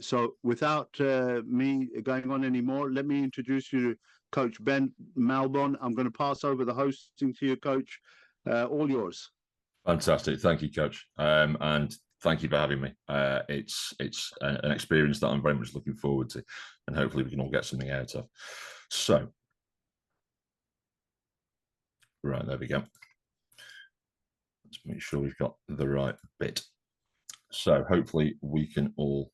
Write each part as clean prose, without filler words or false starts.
So without me going on anymore, let me introduce you to Coach Ben Malbon. I'm going to pass over the hosting to you, Coach. All yours. Fantastic. Thank you, Coach. And thank you for having me. It's an experience that I'm very much looking forward to, and hopefully we can all get something out of. So, right, there we go. Let's make sure we've got the right bit. So hopefully we can all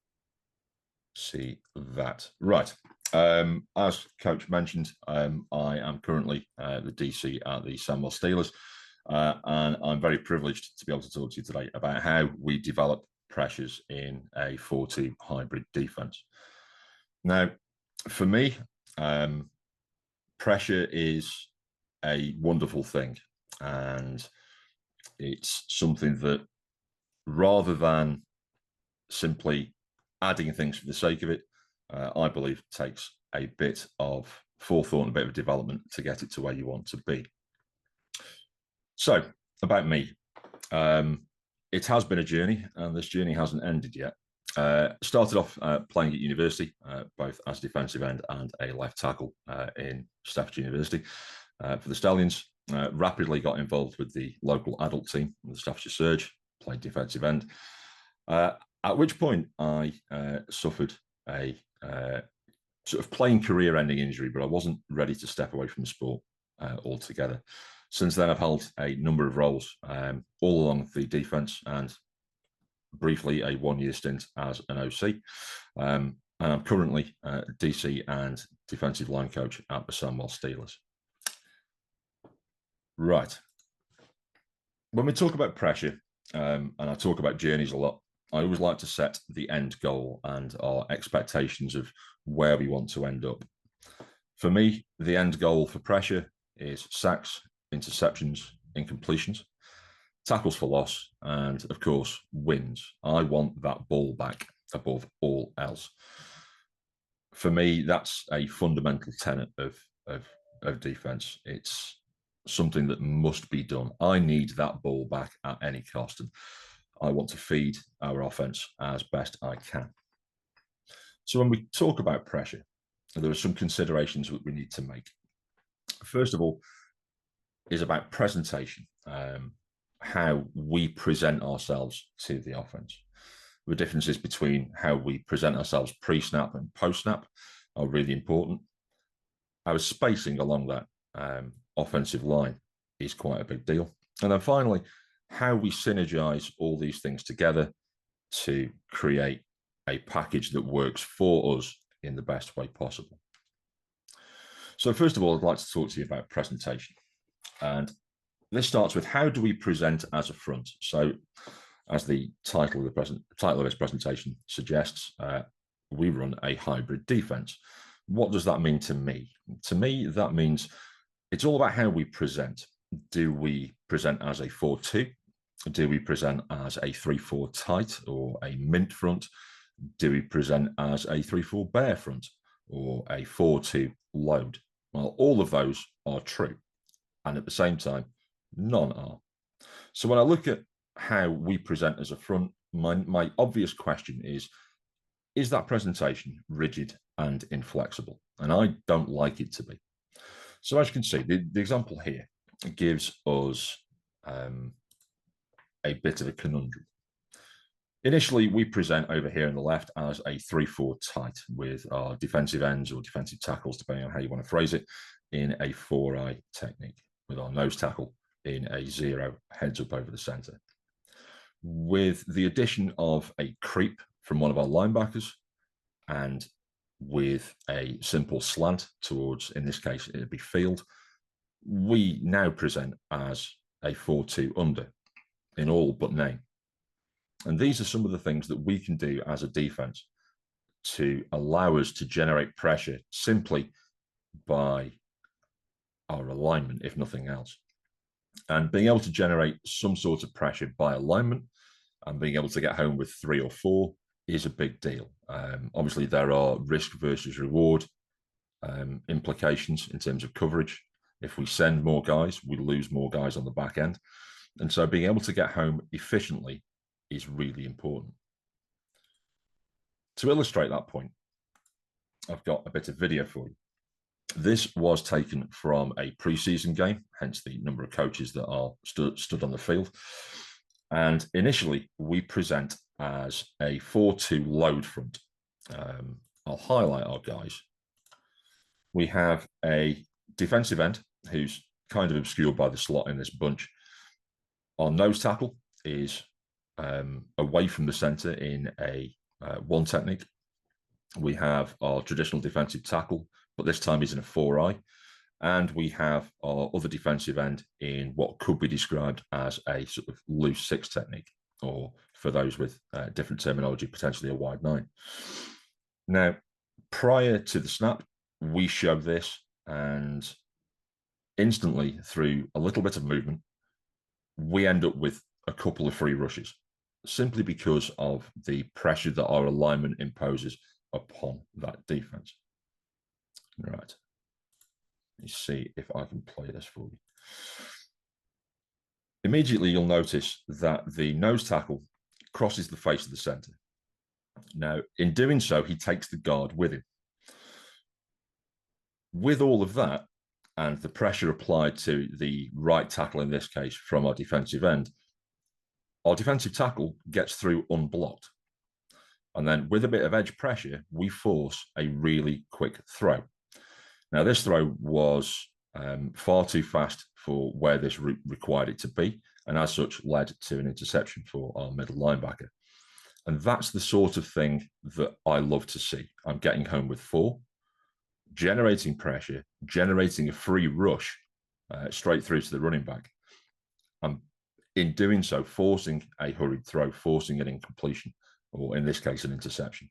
see that. Right. As Coach mentioned, I am currently the DC at the Sandwell Steelers. And I'm very privileged to be able to talk to you today about how we develop pressures in a 4-2 hybrid defense. Now, for me, pressure is a wonderful thing, and it's something that, rather than simply adding things for the sake of it, I believe takes a bit of forethought and a bit of development to get it to where you want to be. So, about me, it has been a journey, and this journey hasn't ended yet. Started off playing at university, both as a defensive end and a left tackle in Staffordshire University for the Stallions. Rapidly got involved with the local adult team, the Staffordshire Surge, played defensive end. At which point I suffered a sort of playing career-ending injury, but I wasn't ready to step away from the sport altogether. Since then, I've held a number of roles all along the defence, and briefly a one-year stint as an OC. And I'm currently DC and defensive line coach at the Sandwell Steelers. Right. When we talk about pressure, and I talk about journeys a lot, I always like to set the end goal and our expectations of where we want to end up. For me, the end goal for pressure is sacks, interceptions, incompletions, tackles for loss, and of course, wins. I want that ball back above all else. For me, that's a fundamental tenet of defense. It's something that must be done. I need that ball back at any cost, and I want to feed our offense as best I can. So when we talk about pressure, there are some considerations that we need to make. First of all, is about presentation, how we present ourselves to the offense. The differences between how we present ourselves pre-snap and post-snap are really important. Our spacing along that offensive line is quite a big deal. And then finally, how we synergize all these things together to create a package that works for us in the best way possible. So first of all, I'd like to talk to you about presentation. And this starts with, how do we present as a front? So as the title of this presentation suggests, we run a hybrid defense. What does that mean to me? To me, that means it's all about how we present. Do we present as a 4-2? Do we present as a 3-4 tight or a mint front? Do we present as a 3-4 bare front or a 4-2 load? Well, all of those are true. And at the same time, none are. So when I look at how we present as a front, my obvious question is that presentation rigid and inflexible? And I don't like it to be. So as you can see, the example here gives us a bit of a conundrum. Initially, we present over here on the left as a 3-4 tight with our defensive ends or defensive tackles, depending on how you want to phrase it, in a 4-eye technique, with our nose tackle in a 0 heads up over the center. With the addition of a creep from one of our linebackers and with a simple slant towards, in this case, it'd be field, we now present as a 4-2 under in all but name. And these are some of the things that we can do as a defense to allow us to generate pressure simply by our alignment, if nothing else. And being able to generate some sort of pressure by alignment and being able to get home with 3 or 4 is a big deal. Obviously, there are risk versus reward implications in terms of coverage. If we send more guys, we lose more guys on the back end. And so being able to get home efficiently is really important. To illustrate that point, I've got a bit of video for you. This was taken from a pre-season game, hence the number of coaches that are stood on the field. And initially, we present as a 4-2 load front. I'll highlight our guys. We have a defensive end who's kind of obscured by the slot in this bunch. Our nose tackle is away from the centre in a one technique. We have our traditional defensive tackle, but this time he's in a 4-eye. And we have our other defensive end in what could be described as a sort of loose 6 technique, or for those with different terminology, potentially a wide 9. Now, prior to the snap, we show this, and instantly, through a little bit of movement, we end up with a couple of free rushes, simply because of the pressure that our alignment imposes upon that defense. Right. Let me see if I can play this for you. Immediately, you'll notice that the nose tackle crosses the face of the centre. Now, in doing so, he takes the guard with him. With all of that, and the pressure applied to the right tackle in this case from our defensive end, our defensive tackle gets through unblocked. And then with a bit of edge pressure, we force a really quick throw. Now, this throw was far too fast for where this required it to be, and as such led to an interception for our middle linebacker. And that's the sort of thing that I love to see. I'm getting home with 4, generating pressure, generating a free rush straight through to the running back. And in doing so, forcing a hurried throw, forcing an incompletion, or in this case, an interception.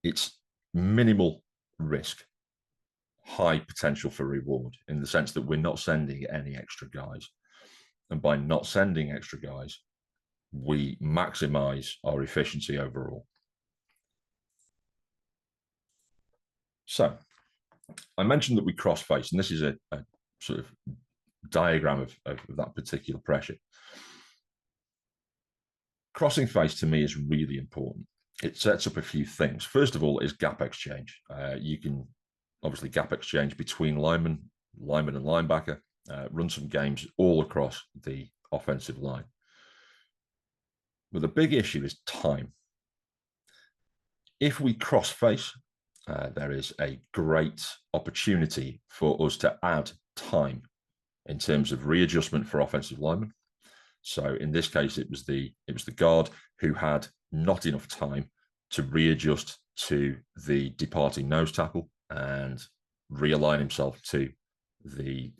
It's minimal risk, high potential for reward, in the sense that we're not sending any extra guys. And by not sending extra guys, we maximize our efficiency overall. So I mentioned that we cross-face, and this is a sort of diagram of that particular pressure. Crossing face to me is really important. It sets up a few things. First of all is gap exchange. You can obviously gap exchange between lineman and linebacker, run some games all across the offensive line. But the big issue is time. If we cross face, there is a great opportunity for us to add time in terms of readjustment for offensive linemen. So in this case, it was the guard who had not enough time to readjust to the departing nose tackle and realign himself to the,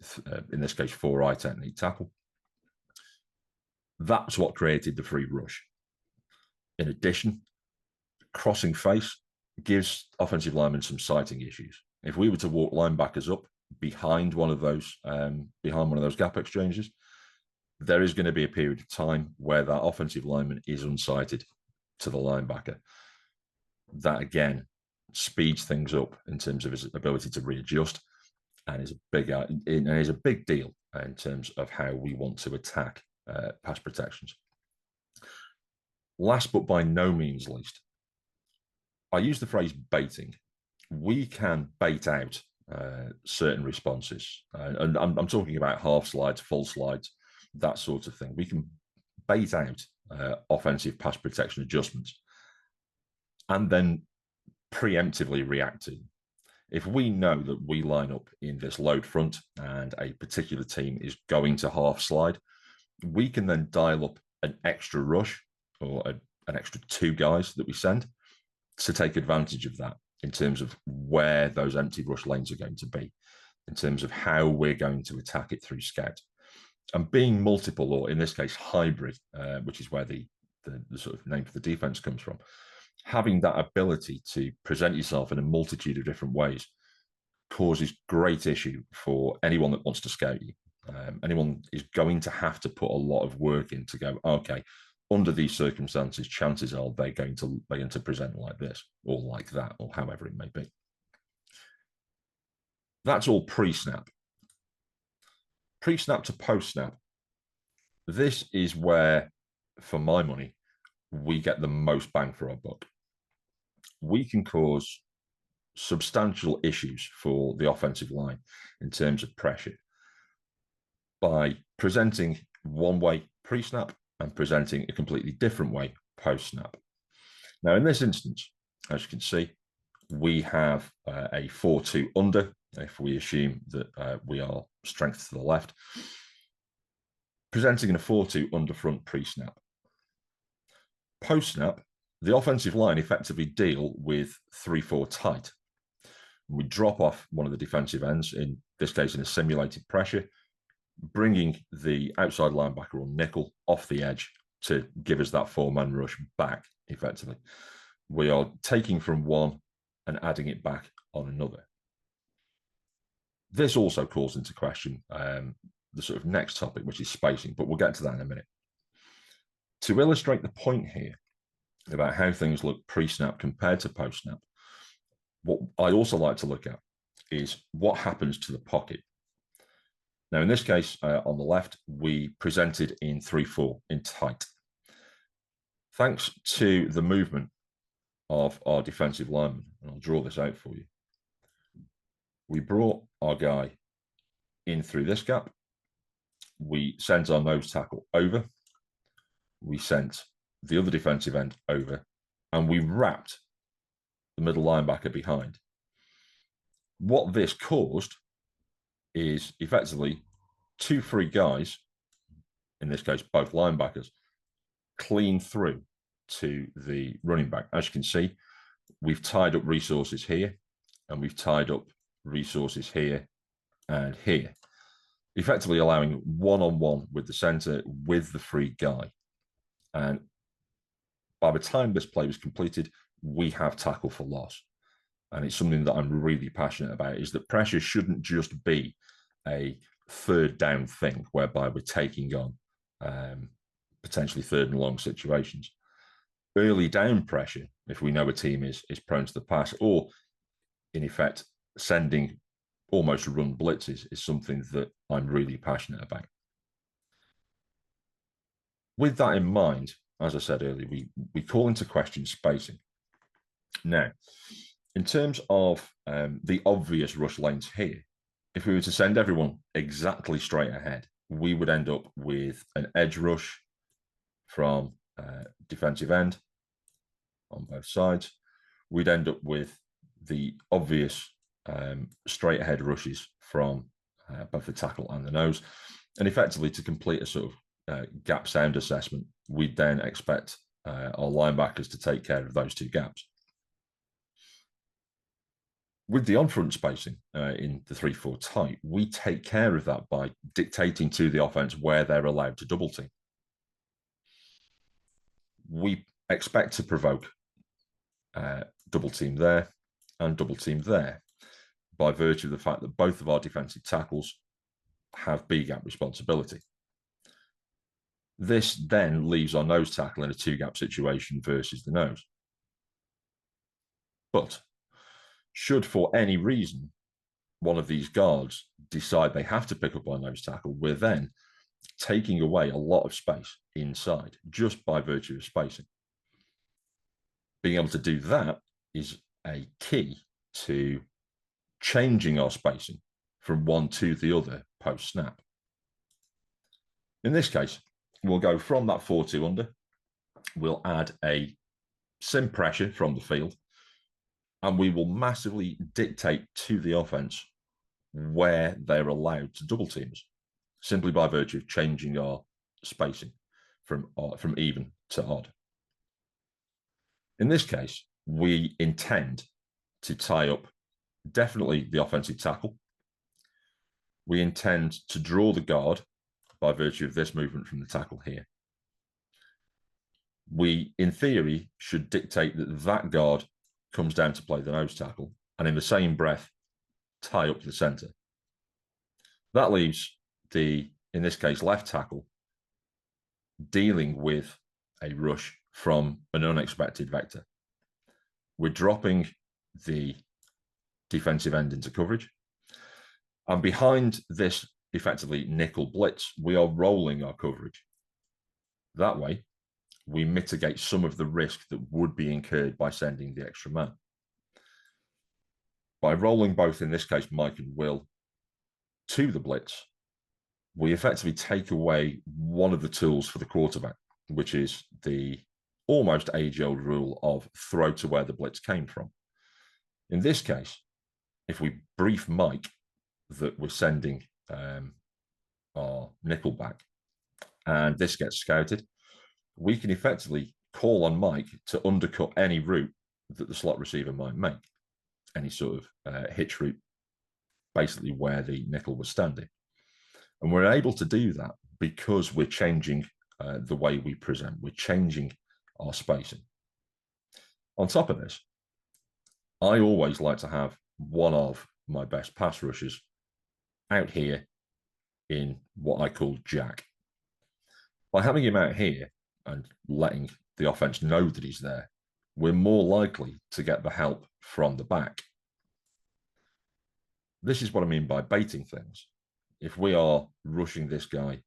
in this case, 4-eye technique tackle. That's what created the free rush. In addition, crossing face gives offensive linemen some sighting issues. If we were to walk linebackers up behind one of those gap exchanges, there is going to be a period of time where that offensive lineman is unsighted to the linebacker. That again speeds things up in terms of his ability to readjust, and is a big deal in terms of how we want to attack pass protections. Last but by no means least, I use the phrase baiting. We can bait out certain responses, and I'm talking about half slides, full slides, that sort of thing. We can bait out offensive pass protection adjustments and then preemptively react to them. If we know that we line up in this load front and a particular team is going to half slide, we can then dial up an extra rush or an extra 2 guys that we send to take advantage of that in terms of where those empty rush lanes are going to be, in terms of how we're going to attack it through scout. And being multiple, or in this case, hybrid, which is where the sort of name for the defense comes from, having that ability to present yourself in a multitude of different ways causes great issue for anyone that wants to scout you. Anyone is going to have to put a lot of work in to go, okay, under these circumstances, chances are they're going to present like this or like that, or however it may be. That's all pre-snap. Pre-snap to post-snap. This is where, for my money, we get the most bang for our buck. We can cause substantial issues for the offensive line in terms of pressure by presenting one way pre-snap and presenting a completely different way post-snap. Now, in this instance, as you can see, we have a 4-2 under, if we assume that we are strength to the left, presenting in a 4-2 under front pre-snap. Post-snap, the offensive line effectively deal with 3-4 tight. We drop off one of the defensive ends, in this case in a simulated pressure, bringing the outside linebacker or nickel off the edge to give us that 4-man rush back, effectively. We are taking from one and adding it back on another. This also calls into question the sort of next topic, which is spacing, but we'll get to that in a minute. To illustrate the point here about how things look pre-snap compared to post-snap, what I also like to look at is what happens to the pocket. Now, in this case, on the left, we presented in 3-4 in tight. Thanks to the movement of our defensive lineman, and I'll draw this out for you, we brought our guy in through this gap. We sent our nose tackle over. We sent the other defensive end over, and we wrapped the middle linebacker behind. What this caused is effectively 2 free guys, in this case, both linebackers, clean through to the running back. As you can see, we've tied up resources here, and we've tied up resources here and here, effectively allowing one-on-one with the center with the free guy. And by the time this play was completed, we have tackle for loss. And it's something that I'm really passionate about, is that pressure shouldn't just be a third down thing whereby we're taking on potentially third and long situations. Early down pressure, if we know a team is prone to the pass, or in effect sending almost run blitzes, is something that I'm really passionate about. With that in mind, as I said earlier, we call into question spacing. Now, in terms of the obvious rush lanes here, if we were to send everyone exactly straight ahead, we would end up with an edge rush from defensive end on both sides. We'd end up with the obvious straight ahead rushes from both the tackle and the nose. And effectively, to complete a sort of gap sound assessment, we'd then expect our linebackers to take care of those 2 gaps. With the on-front spacing in the 3-4 tight, we take care of that by dictating to the offense where they're allowed to double team. We expect to provoke double team there and double team there by virtue of the fact that both of our defensive tackles have B-gap responsibility. This then leaves our nose tackle in a 2-gap situation versus the nose. But should, for any reason, one of these guards decide they have to pick up our nose tackle, we're then taking away a lot of space inside just by virtue of spacing. Being able to do that is a key to changing our spacing from one to the other post-snap. In this case, we'll go from that 4-2 under. We'll add a sim pressure from the field, and we will massively dictate to the offense where they're allowed to double team us, simply by virtue of changing our spacing from even to odd. In this case, we intend to tie up definitely the offensive tackle. We intend to draw the guard by virtue of this movement from the tackle here. We, in theory, should dictate that that guard comes down to play the nose tackle, and in the same breath, tie up the center. That leaves the, in this case, left tackle dealing with a rush from an unexpected vector. We're dropping the defensive end into coverage, and behind this effectively nickel blitz, we are rolling our coverage. That way, we mitigate some of the risk that would be incurred by sending the extra man. By rolling both, in this case, Mike and Will, to the blitz, we effectively take away one of the tools for the quarterback, which is the almost age-old rule of throw to where the blitz came from. In this case, if we brief Mike that we're sending our nickel back and this gets scouted, we can effectively call on Mike to undercut any route that the slot receiver might make, any sort of hitch route, basically where the nickel was standing. And we're able to do that because we're changing the way we present. We're changing our spacing. On top of this, I always like to have one of my best pass rushers out here in what I call jack. By having him out here and letting the offense know that he's there, we're more likely to get the help from the back. This is what I mean by baiting things. If we are rushing this guy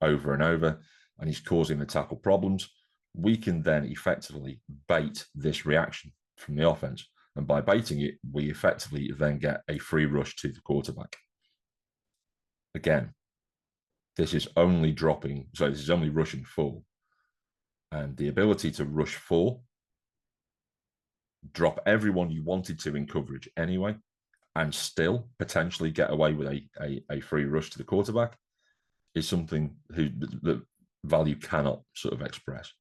over and over and he's causing the tackle problems, we can then effectively bait this reaction from the offense. And by baiting it, we effectively then get a free rush to the quarterback. Again, this is only rushing 4. And the ability to rush 4, drop everyone you wanted to in coverage anyway, and still potentially get away with a free rush to the quarterback is something that value cannot sort of express.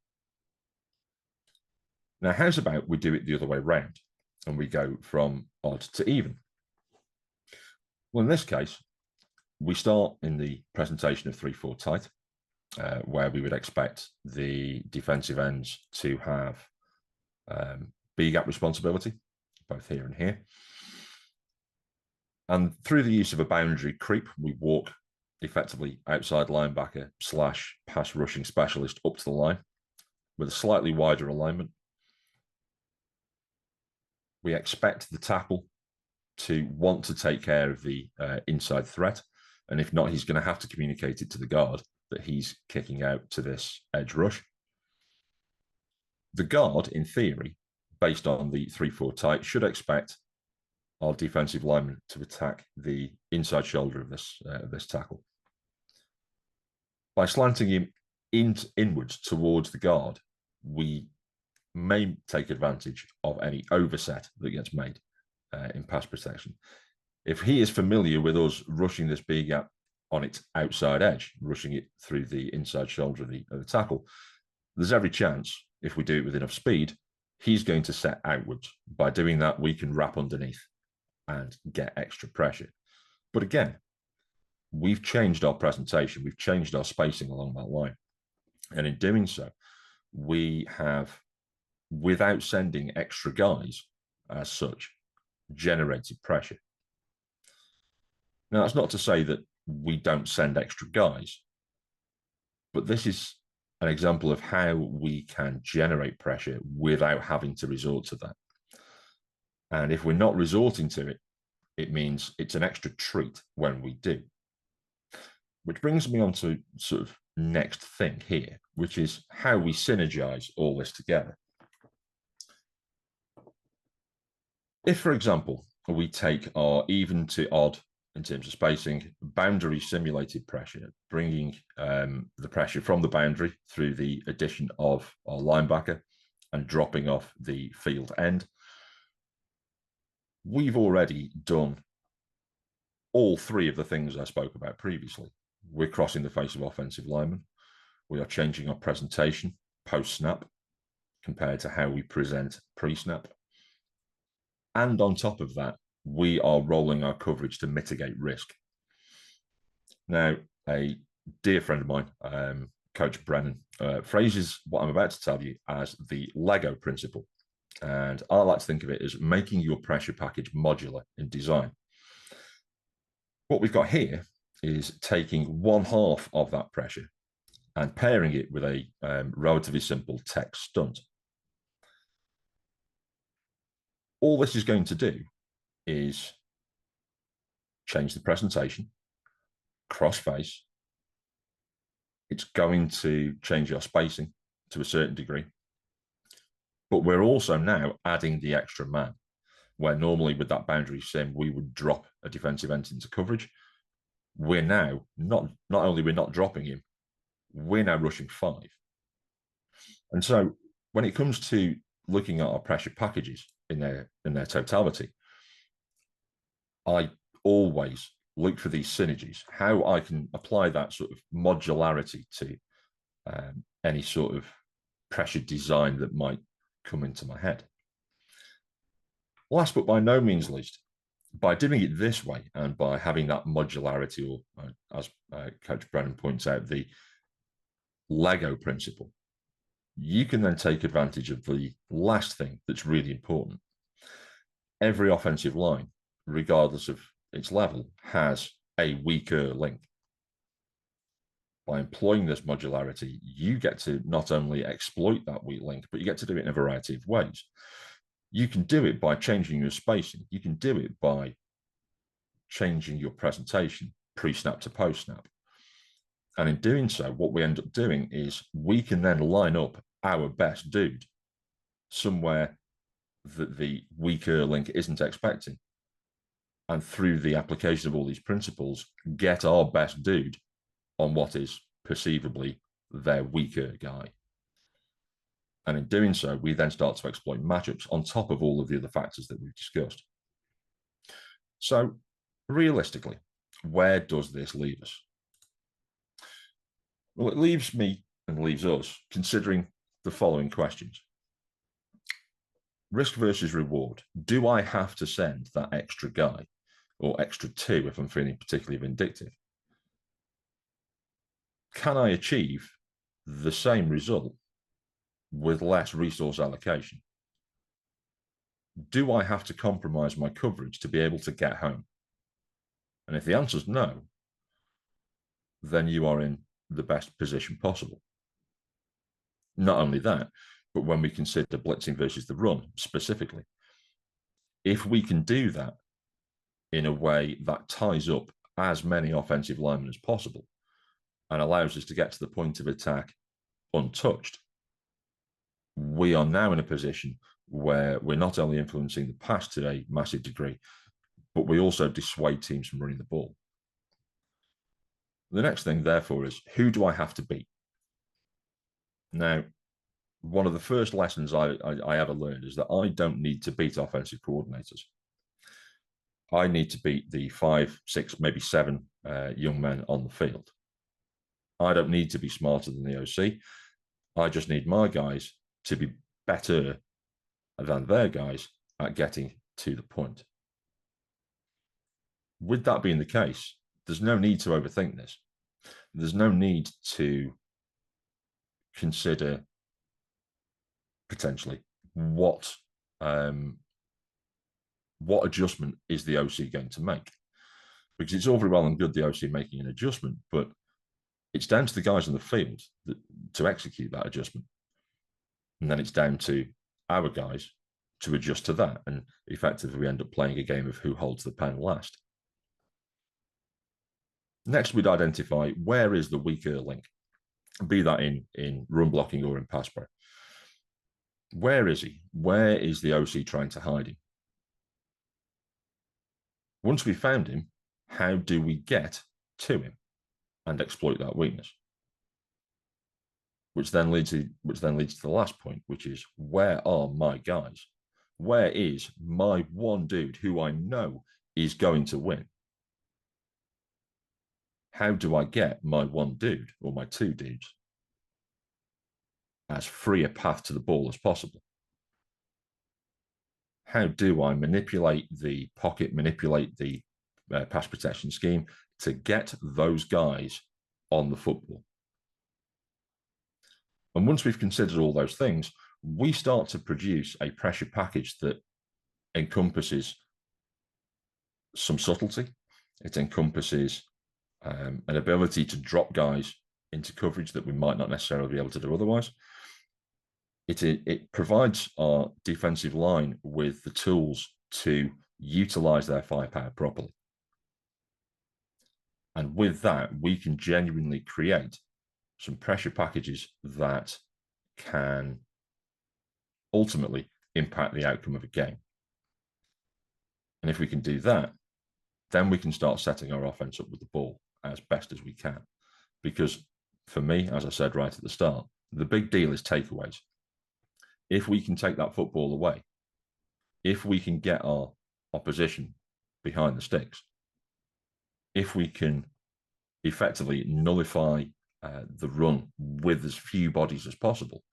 Now, how's about we do it the other way around and we go from odd to even? Well, in this case, we start in the presentation of 3-4 tight, where we would expect the defensive ends to have B-gap responsibility, both here and here. And through the use of a boundary creep, we walk effectively outside linebacker / pass rushing specialist up to the line with a slightly wider alignment. We expect the tackle to want to take care of the inside threat. And if not, he's going to have to communicate it to the guard that he's kicking out to this edge rush. The guard, in theory, based on the 3-4 tight, should expect our defensive lineman to attack the inside shoulder of this tackle. By slanting him inwards towards the guard, we may take advantage of any overset that gets made in pass protection. If he is familiar with us rushing this B gap on its outside edge, rushing it through the inside shoulder of the tackle, there's every chance, if we do it with enough speed, he's going to set outwards. By doing that, we can wrap underneath and get extra pressure. But again, we've changed our presentation, we've changed our spacing along that line. And in doing so, we have, without sending extra guys as such, generated pressure. Now, that's not to say that we don't send extra guys, but this is an example of how we can generate pressure without having to resort to that. And if we're not resorting to it, it means it's an extra treat when we do. Which brings me on to sort of next thing here, which is how we synergize all this together. If, for example, we take our even to odd in terms of spacing, boundary simulated pressure, bringing the pressure from the boundary through the addition of our linebacker and dropping off the field end, we've already done all 3 of the things I spoke about previously. We're crossing the face of offensive linemen. We are changing our presentation post-snap compared to how we present pre-snap. And on top of that, we are rolling our coverage to mitigate risk. Now, a dear friend of mine, Coach Brennan, phrases what I'm about to tell you as the Lego principle. And I like to think of it as making your pressure package modular in design. What we've got here is taking 1/2 of that pressure and pairing it with a relatively simple tech stunt. All this is going to do is change the presentation, cross face. It's going to change your spacing to a certain degree. But we're also now adding the extra man, where normally with that boundary sim, we would drop a defensive end into coverage. We're now not only we're not dropping him, we're now rushing 5. And so when it comes to looking at our pressure packages in their totality, I always look for these synergies, how I can apply that sort of modularity to any sort of pressure design that might come into my head. Last but by no means least, by doing it this way and by having that modularity, or as Coach Brennan points out, the Lego principle, you can then take advantage of the last thing that's really important. Every offensive line, regardless of its level, has a weaker link. By employing this modularity, you get to not only exploit that weak link, but you get to do it in a variety of ways. You can do it by changing your spacing. You can do it by changing your presentation pre-snap to post-snap. And in doing so, what we end up doing is we can then line up our best dude somewhere that the weaker link isn't expecting. And through the application of all these principles, get our best dude on what is perceivably their weaker guy. And in doing so, we then start to exploit matchups on top of all of the other factors that we've discussed. So realistically, where does this leave us? Well, it leaves me and leaves us considering the following questions. Risk versus reward. Do I have to send that extra guy, or extra 2 if I'm feeling particularly vindictive? Can I achieve the same result with less resource allocation? Do I have to compromise my coverage to be able to get home? And if the answer is no, then you are in the best position possible. Not only that, but when we consider blitzing versus the run specifically, if we can do that in a way that ties up as many offensive linemen as possible and allows us to get to the point of attack untouched, we are now in a position where we're not only influencing the pass to a massive degree, but we also dissuade teams from running the ball. The next thing, therefore, is who do I have to beat? Now, one of the first lessons I ever learned is that I don't need to beat offensive coordinators. I need to beat the 5, 6, maybe 7 young men on the field. I don't need to be smarter than the OC. I just need my guys to be better than their guys at getting to the point. With that being the case, there's no need to overthink this. There's no need to consider potentially what adjustment is the OC going to make, because it's all very well and good the OC making an adjustment, but it's down to the guys in the field to execute that adjustment, and then it's down to our guys to adjust to that, and effectively we end up playing a game of who holds the pen last. Next, we'd identify where is the weaker link, be that in run blocking or in pass pro. Where is he? Where is the OC trying to hide him? Once we've found him, how do we get to him and exploit that weakness? Which then leads to the last point, which is, where are my guys? Where is my one dude who I know is going to win? How do I get my one dude or my 2 dudes as free a path to the ball as possible? How do I manipulate the pocket, manipulate the pass protection scheme to get those guys on the football? And once we've considered all those things, we start to produce a pressure package that encompasses some subtlety. It encompasses an ability to drop guys into coverage that we might not necessarily be able to do otherwise. It provides our defensive line with the tools to utilize their firepower properly. And with that, we can genuinely create some pressure packages that can ultimately impact the outcome of a game. And if we can do that, then we can start setting our offense up with the ball as best as we can. Because for me, as I said right at the start, the big deal is takeaways. If we can take that football away, if we can get our opposition behind the sticks, if we can effectively nullify the run with as few bodies as possible,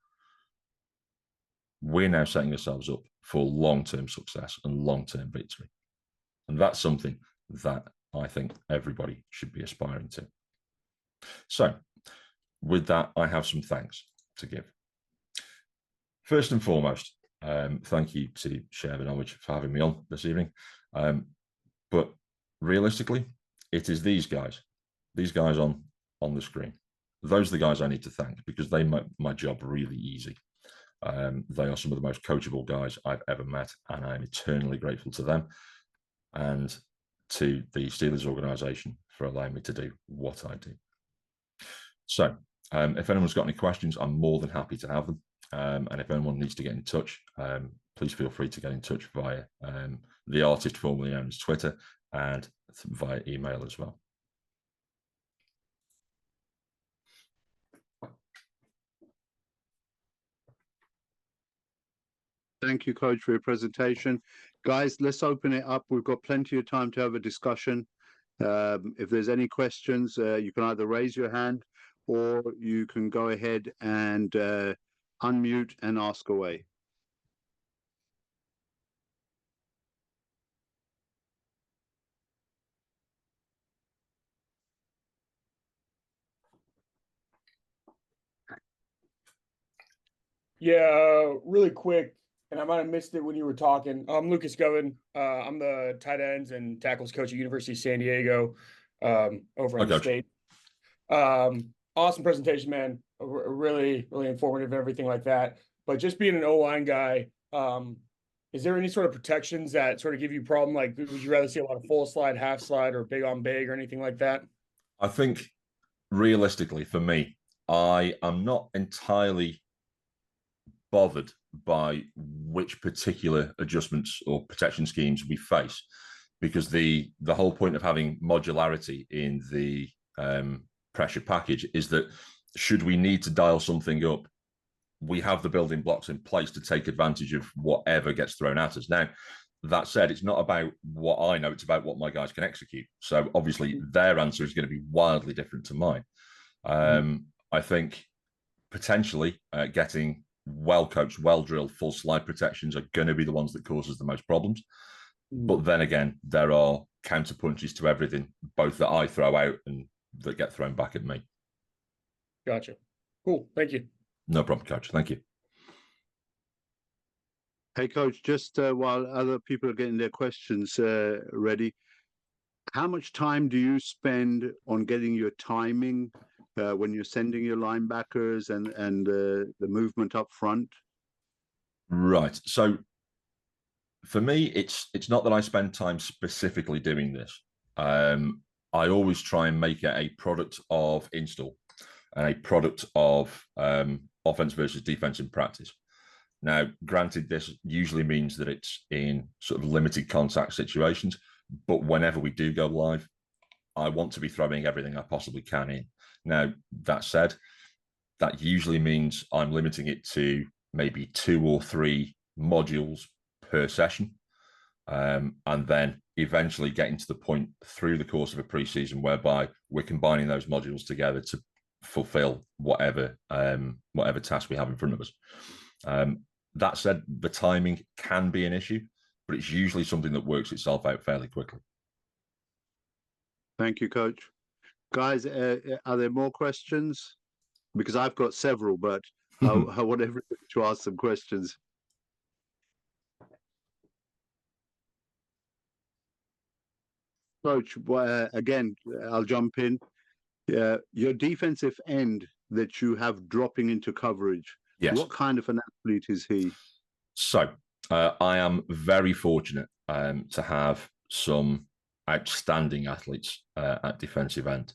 we're now setting ourselves up for long-term success and long-term victory. And that's something that I think everybody should be aspiring to. So with that, I have some thanks to give. First and foremost, thank you to Share the Knowledge for having me on this evening. But realistically, it is these guys on the screen. Those are the guys I need to thank because they make my job really easy. They are some of the most coachable guys I've ever met, and I'm eternally grateful to them and to the Steelers organisation for allowing me to do what I do. So if anyone's got any questions, I'm more than happy to have them. And if anyone needs to get in touch, please feel free to get in touch via the artist formerly known as Twitter and via email as well. Thank you, Coach, for your presentation. Guys, let's open it up. We've got plenty of time to have a discussion. If there's any questions, you can either raise your hand or you can go ahead and unmute and ask away. Yeah, really quick, and I might have missed it when you were talking. I'm Lucas Govan. I'm the tight ends and tackles coach at University of San Diego, over in the state. Awesome presentation, man. Really, really informative, everything like that. But just being an O-line guy, is there any sort of protections that sort of give you a problem? Like, would you rather see a lot of full slide, half slide, or big on big, or anything like that? I think realistically, for me, I am not entirely bothered by which particular adjustments or protection schemes we face, because the whole point of having modularity in the pressure package is that should we need to dial something up, we have the building blocks in place to take advantage of whatever gets thrown at us. Now, that said, it's not about what I know, it's about what my guys can execute. So obviously their answer is going to be wildly different to mine. I think potentially getting well-coached, well-drilled, full slide protections are going to be the ones that causes the most problems. But then again, there are counter punches to everything, both that I throw out and that get thrown back at me. Gotcha. Cool. Thank you. No problem, Coach. Thank you. Hey, Coach, just while other people are getting their questions ready, how much time do you spend on getting your timing when you're sending your linebackers and the movement up front? Right. So for me, it's not that I spend time specifically doing this. I always try and make it a product of install and a product of offense versus defense in practice. Now, granted, this usually means that it's in sort of limited contact situations, but whenever we do go live, I want to be throwing everything I possibly can in. Now, that said, that usually means I'm limiting it to maybe 2 or 3 modules per session, and then eventually getting to the point through the course of a preseason whereby we're combining those modules together to fulfill whatever task we have in front of us. That said, the timing can be an issue, but it's usually something that works itself out fairly quickly. Thank you, Coach. Guys, are there more questions? Because I've got several, but I want everybody to ask some questions. Coach, again, I'll jump in. Your defensive end that you have dropping into coverage, yes. What kind of an athlete is he? So I am very fortunate to have some outstanding athletes at defensive end.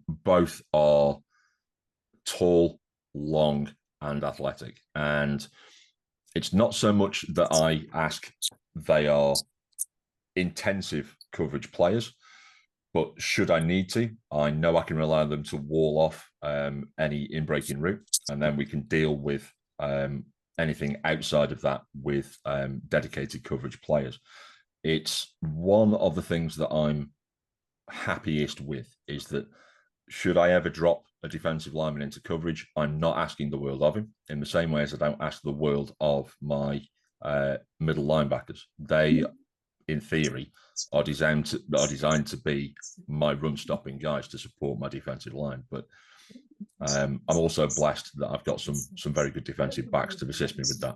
Both are tall, long, and athletic. And it's not so much that I ask they are intensive coverage players, but should I need to, I know I can rely on them to wall off any in-breaking route, and then we can deal with anything outside of that with dedicated coverage players. It's one of the things that I'm happiest with, is that should I ever drop a defensive lineman into coverage, I'm not asking the world of him, in the same way as I don't ask the world of my middle linebackers. They, in theory, are designed to be my run-stopping guys to support my defensive line. But I'm also blessed that I've got some very good defensive backs to assist me with that.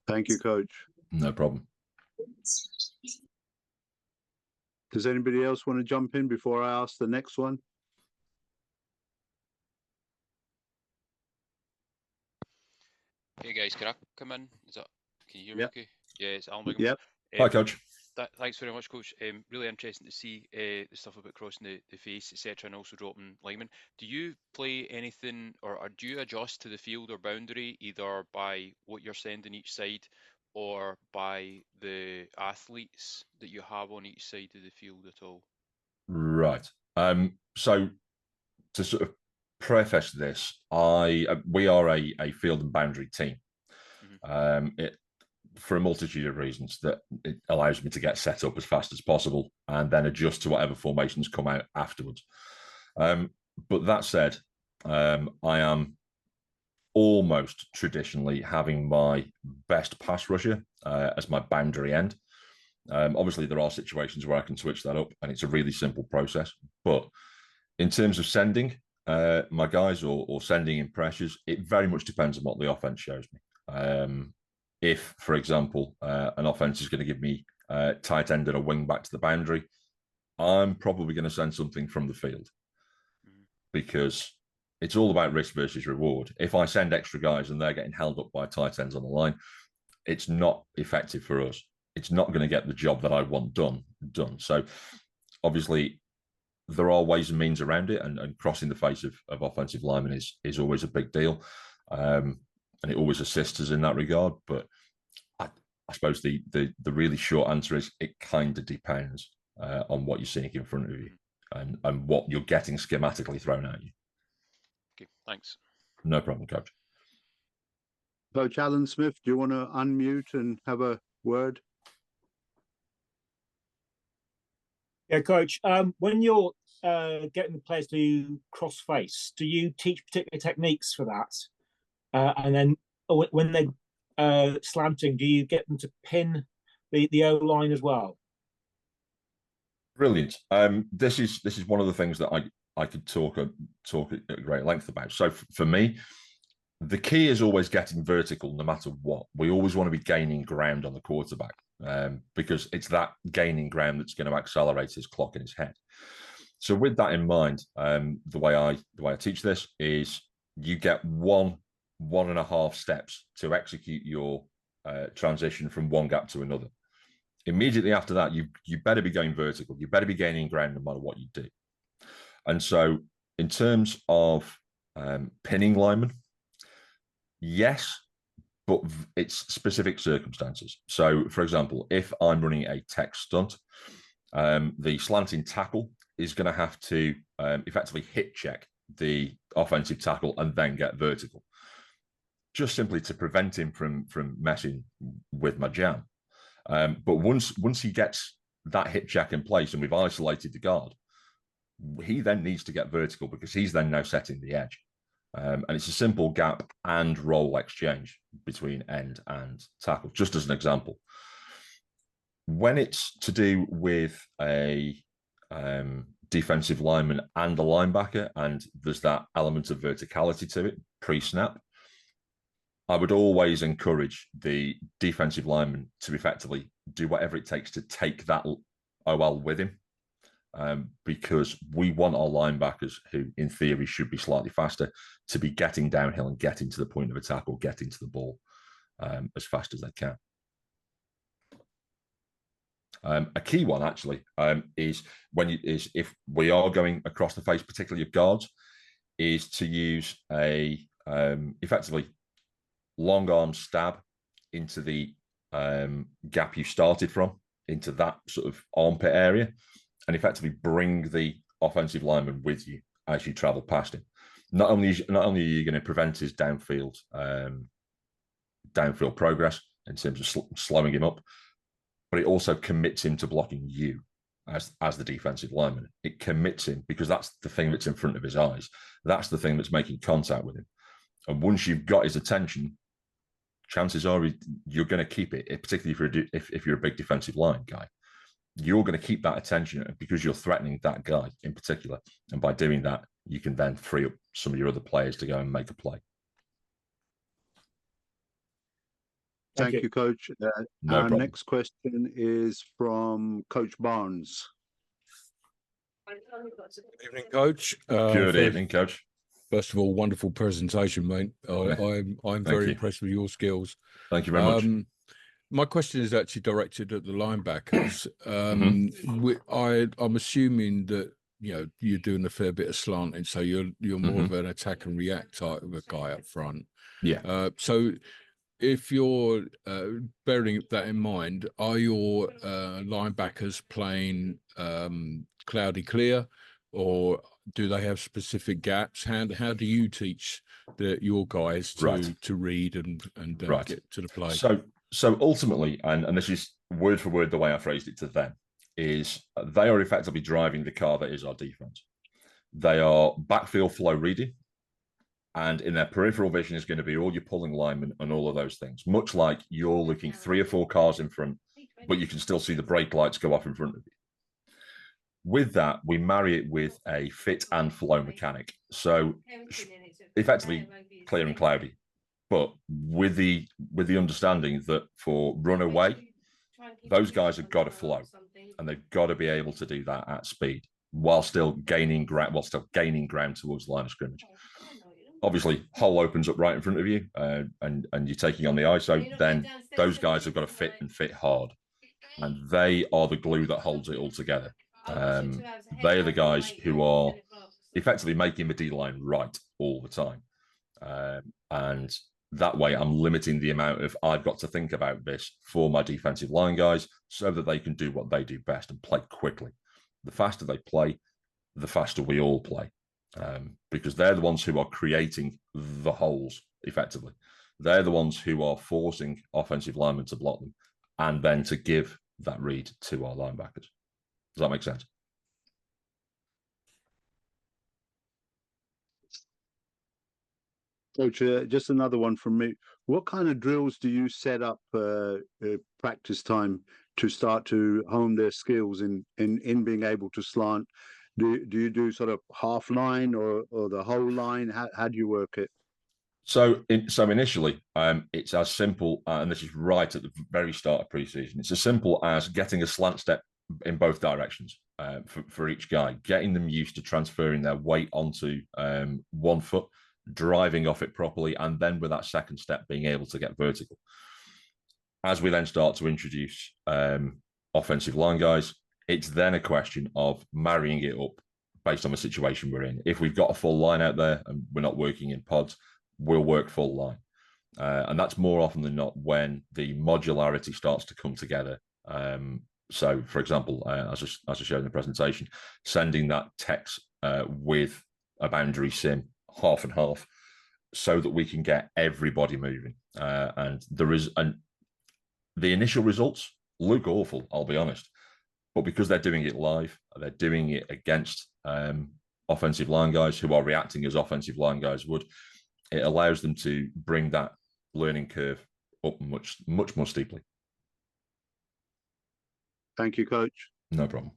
Thank you, Coach. No problem. Does anybody else want to jump in before I ask the next one? Hey guys, can I come in? Can you hear me okay? Yeah, it's Alan Wiggum. Yep. Hi, Coach. Thanks very much, Coach. Really interesting to see the stuff about crossing the face, etc., and also dropping linemen. Do you play anything, or do you adjust to the field or boundary either by what you're sending each side, or by the athletes that you have on each side of the field at all? Right. So to sort of preface this, we are a field and boundary team. Mm-hmm. For a multitude of reasons, that it allows me to get set up as fast as possible and then adjust to whatever formations come out afterwards. But that said, I am almost traditionally having my best pass rusher as my boundary end. Obviously, there are situations where I can switch that up, and it's a really simple process. But in terms of sending my guys or sending in pressures, it very much depends on what the offense shows me. If, for example, an offense is going to give me tight end and a wing back to the boundary, I'm probably going to send something from the field, because it's all about risk versus reward. If I send extra guys and they're getting held up by tight ends on the line, it's not effective for us. It's not going to get the job that I want done. So obviously there are ways and means around it, and crossing the face of offensive linemen is always a big deal. And it always assists us in that regard. But I suppose the really short answer is it kind of depends on what you're seeing in front of you and what you're getting schematically thrown at you. Okay, thanks. No problem, Coach. Coach Alan Smith, do you want to unmute and have a word? Yeah, Coach. When you're getting the players to cross face, do you teach particular techniques for that? And then when they're slanting, do you get them to pin the O line as well? Brilliant. This is one of the things that I could talk at great length about. So for me, the key is always getting vertical, no matter what. We always want to be gaining ground on the quarterback, because it's that gaining ground that's going to accelerate his clock in his head. So with that in mind, the way I teach this is you get 1.5 steps to execute your transition from one gap to another. Immediately after that, you better be going vertical. You better be gaining ground no matter what you do. And so in terms of pinning linemen, yes, but it's specific circumstances. So, for example, if I'm running a tech stunt, the slanting tackle is going to have to effectively hit check the offensive tackle and then get vertical, just simply to prevent him from messing with my jam. But once he gets that hit check in place and we've isolated the guard, he then needs to get vertical, because he's then now setting the edge. And it's a simple gap and roll exchange between end and tackle, just as an example. When it's to do with a defensive lineman and a linebacker, and there's that element of verticality to it pre-snap, I would always encourage the defensive lineman to effectively do whatever it takes to take that OL with him, because we want our linebackers, who in theory should be slightly faster, to be getting downhill and getting to the point of attack or getting to the ball as fast as they can. A key one actually is if we are going across the face, particularly of guards, is to use a effectively long arm stab into the gap you started from, into that sort of armpit area, and effectively bring the offensive lineman with you as you travel past him. Not only are you going to prevent his downfield progress in terms of slowing him up, but it also commits him to blocking you as the defensive lineman. It commits him because that's the thing that's in front of his eyes. That's the thing that's making contact with him. And once you've got his attention, chances are you're going to keep it, particularly if you're a big defensive line guy. You're going to keep that attention because you're threatening that guy in particular. And by doing that, you can then free up some of your other players to go and make a play. Thank you, Coach. No our problem. next question is from Coach Barnes. Good evening, Coach. Good evening, Coach. First of all, wonderful presentation, mate. I'm very impressed with your skills. Thank you very much. My question is actually directed at the linebackers. I'm assuming that you're doing a fair bit of slanting, so you're more of an attack and react type of a guy up front. Yeah. So if you're bearing that in mind, are your linebackers playing cloudy clear, or do they have specific gaps? How do you teach your guys to read and get to the play? So ultimately, and this is word for word the way I phrased it to them, is they are effectively driving the car that is our defense. They are backfield flow reading, and in their peripheral vision is going to be all your pulling linemen and all of those things, much like you're looking 3 or 4 cars in front, but you can still see the brake lights go off in front of you. With that, we marry it with a fit and flow mechanic. So effectively clear and cloudy, but with the understanding that for runaway, those guys have got to flow, and they've got to be able to do that at speed while still gaining ground towards the line of scrimmage. Obviously, hole opens up right in front of you, and you're taking on the ISO. Then those guys have got to fit and fit hard, and they are the glue that holds it all together. They are the guys who are effectively making the D-line right all the time. And that way I'm limiting the amount of I've got to think about this for my defensive line guys so that they can do what they do best and play quickly. The faster they play, the faster we all play, because they're the ones who are creating the holes effectively. They're the ones who are forcing offensive linemen to block them and then to give that read to our linebackers. Does that make sense? Coach, just another one from me. What kind of drills do you set up practice time to start to hone their skills in being able to slant? Do you do sort of half line or the whole line? How do you work it? So initially, it's as simple, and this is right at the very start of preseason. It's as simple as getting a slant step in both directions for each guy, getting them used to transferring their weight onto one foot, driving off it properly, and then with that second step being able to get vertical. As we then start to introduce offensive line guys, it's then a question of marrying it up based on the situation we're in. If we've got a full line out there and we're not working in pods, we'll work full line. And that's more often than not when the modularity starts to come together. So, for example, as I showed in the presentation, sending that text with a boundary sim half and half so that we can get everybody moving. And the initial results look awful, I'll be honest. But because they're doing it live, they're doing it against offensive line guys who are reacting as offensive line guys would, it allows them to bring that learning curve up much more steeply. Thank you, Coach. No problem.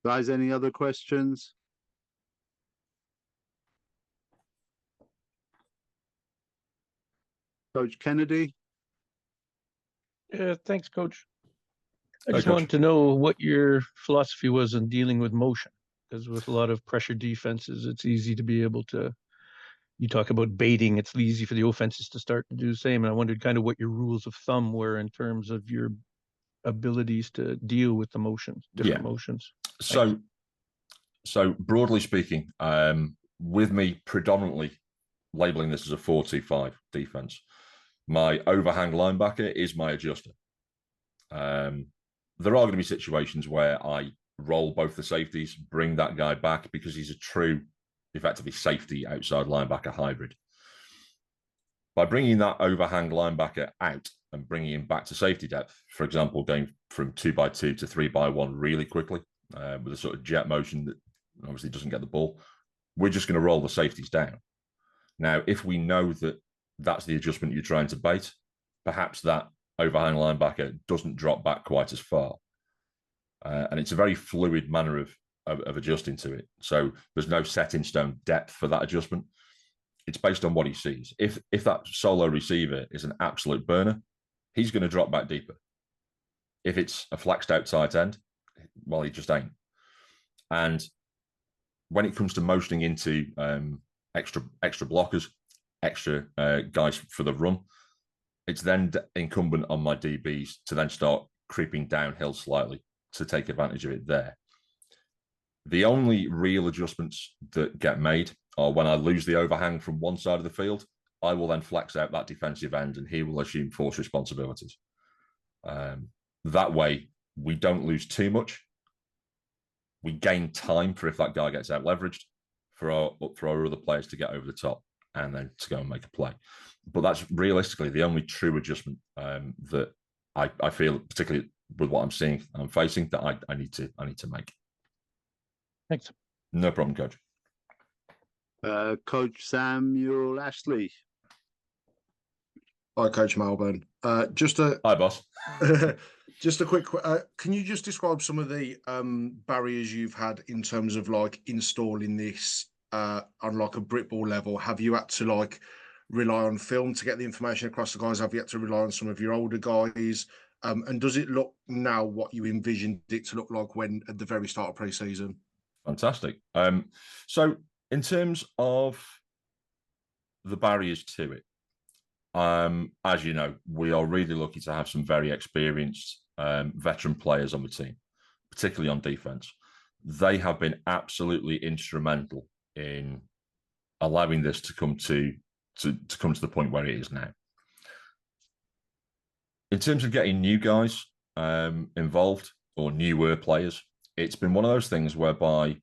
Guys, any other questions? Coach Kennedy? Thanks, Coach. I just wanted to know what your philosophy was in dealing with motion, because with a lot of pressure defenses, it's easy to be able to you talk about baiting. It's easy for the offenses to start to do the same. And I wondered kind of what your rules of thumb were in terms of your abilities to deal with the motions, different motions. So broadly speaking, with me predominantly labeling this as a 4-2-5 defense, my overhang linebacker is my adjuster. There are going to be situations where I roll both the safeties, bring that guy back because he's a true, effectively safety outside linebacker hybrid. By bringing that overhang linebacker out and bringing him back to safety depth, for example, going from 2x2 to 3x1 really quickly with a sort of jet motion that obviously doesn't get the ball, we're just going to roll the safeties down. Now, if we know that that's the adjustment you're trying to bait, perhaps that overhang linebacker doesn't drop back quite as far. And it's a very fluid manner of adjusting to it. So there's no set in stone depth for that adjustment. It's based on what he sees. If that solo receiver is an absolute burner, he's going to drop back deeper. If it's a flexed out tight end, well, he just ain't. And when it comes to motioning into extra blockers, extra guys for the run, it's then incumbent on my DBs to then start creeping downhill slightly to take advantage of it there. The only real adjustments that get made are when I lose the overhang from one side of the field, I will then flex out that defensive end and he will assume force responsibilities. That way, we don't lose too much. We gain time for if that guy gets out leveraged for our other players to get over the top and then to go and make a play. But that's realistically the only true adjustment that I feel, particularly with what I'm seeing and I'm facing, that I need to make. Thanks. No problem, Coach. Coach Samuel Ashley. Hi, Coach Malbon. Hi, boss. Just a quick. Can you just describe some of the barriers you've had in terms of like installing this on like a brick ball level? Have you had to like rely on film to get the information across the guys? Have you had to rely on some of your older guys? And does it look now what you envisioned it to look like when at the very start of pre-season? Fantastic. So in terms of the barriers to it, as you know, we are really lucky to have some very experienced veteran players on the team, particularly on defense. They have been absolutely instrumental in allowing this to come to the point where it is now. In terms of getting new guys involved or newer players, it's been one of those things whereby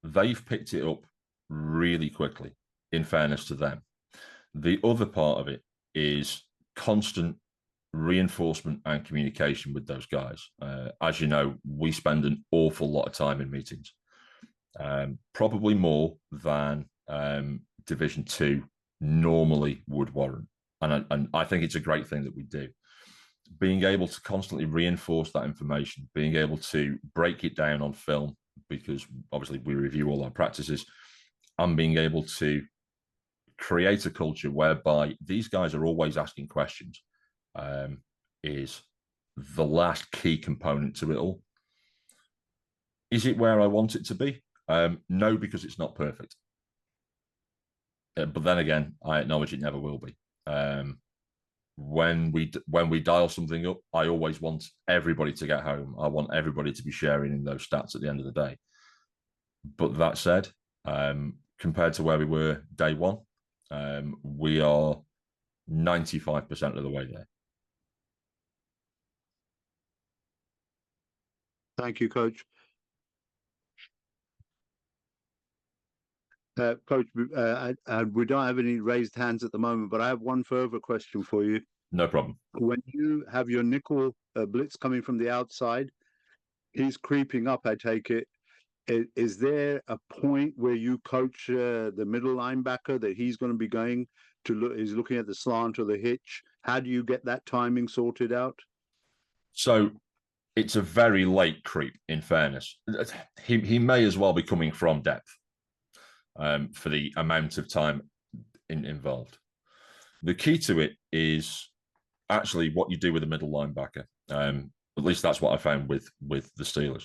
they've picked it up really quickly, in fairness to them. The other part of it is constant reinforcement and communication with those guys. As you know, we spend an awful lot of time in meetings, probably more than Division 2 normally would warrant. And I think it's a great thing that we do. Being able to constantly reinforce that information, being able to break it down on film, because obviously we review all our practices, and being able to create a culture whereby these guys are always asking questions is the last key component to it all. Is it where I want it to be? No, because it's not perfect. But then again, I acknowledge it never will be. When we dial something up, I always want everybody to get home. I want everybody to be sharing in those stats at the end of the day. But that said, compared to where we were day one, we are 95% of the way there. Thank you, Coach. Coach, we don't have any raised hands at the moment, but I have one further question for you. No problem. When you have your nickel blitz coming from the outside, he's creeping up, I take it. Is there a point where you coach the middle linebacker that he's going to be going to look? He's looking at the slant or the hitch. How do you get that timing sorted out? So it's a very late creep, in fairness. He may as well be coming from depth for the amount of time involved. The key to it is actually what you do with a middle linebacker. At least that's what I found with the Steelers.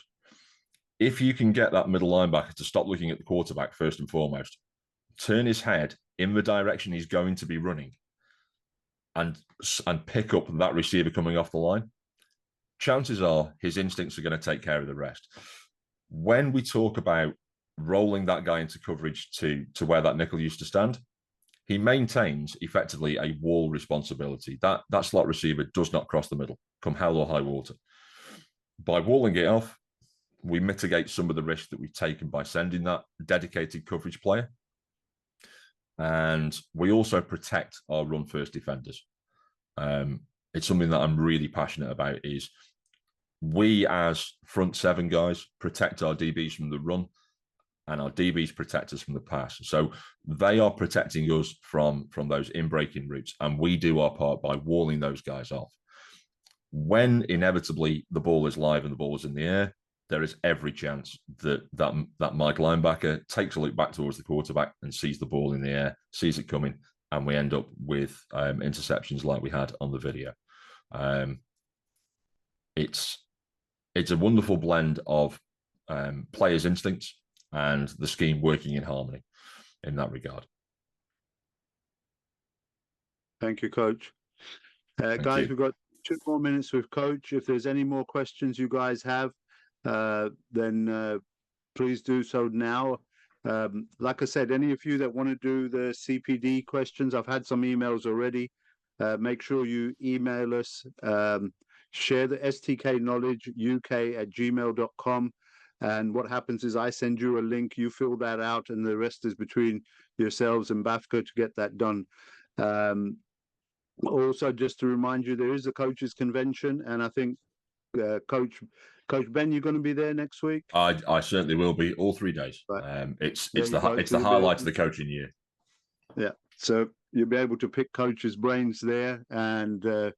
If you can get that middle linebacker to stop looking at the quarterback first and foremost, turn his head in the direction he's going to be running and pick up that receiver coming off the line, chances are his instincts are going to take care of the rest. When we talk about rolling that guy into coverage to where that nickel used to stand, he maintains effectively a wall responsibility. That slot receiver does not cross the middle, come hell or high water. By walling it off, we mitigate some of the risk that we've taken by sending that dedicated coverage player. And we also protect our run-first defenders. It's something that I'm really passionate about, is we as front seven guys protect our DBs from the run, and our DBs protect us from the pass. So they are protecting us from those in-breaking routes, and we do our part by walling those guys off. When inevitably the ball is live and the ball is in the air, there is every chance that Mike linebacker takes a look back towards the quarterback and sees the ball in the air, sees it coming, and we end up with interceptions like we had on the video. It's a wonderful blend of players' instincts and the scheme working in harmony in that regard. Thank you, Coach. Guys, we've got 2 more minutes with Coach. If there's any more questions you guys have, then please do so now. Like I said, any of you that want to do the CPD questions, I've had some emails already. Make sure you email us. Share the stknowledgeuk@gmail.com. And what happens is I send you a link, you fill that out, and the rest is between yourselves and BAFCA to get that done. Also, just to remind you, there is a coaches convention, and I think Coach Ben, you're going to be there next week. I certainly will be, all 3 days. Right. It's the highlight of the coaching year. Yeah, so you'll be able to pick Coach's brains there and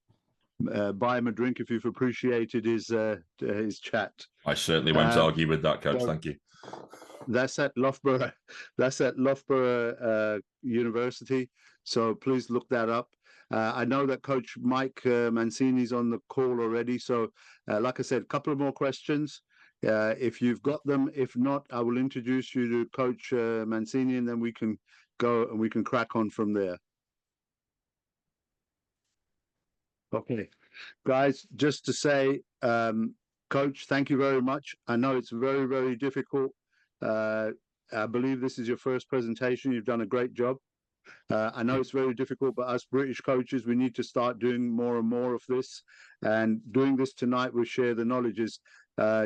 buy him a drink if you've appreciated his chat. I certainly won't argue with that, Coach. Thank you. That's at Loughborough. That's at Loughborough University. So please look that up. I know that Coach Mike Mancini's on the call already. So, like I said, a couple of more questions. If you've got them, if not, I will introduce you to Coach Mancini, and then we can go and we can crack on from there. Okay, guys, just to say, Coach, thank you very much. I know it's very, very difficult. I believe this is your first presentation. You've done a great job. I know it's very difficult, but us British coaches, we need to start doing more and more of this. And doing this tonight with Share the Knowledge is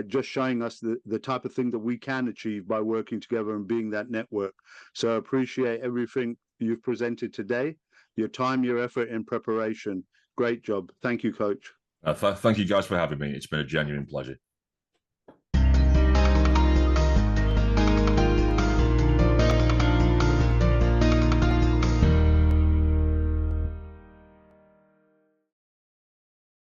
just showing us the type of thing that we can achieve by working together and being that network. So I appreciate everything you've presented today, your time, your effort, and preparation. Great job. Thank you, Coach. Thank you guys for having me. It's been a genuine pleasure.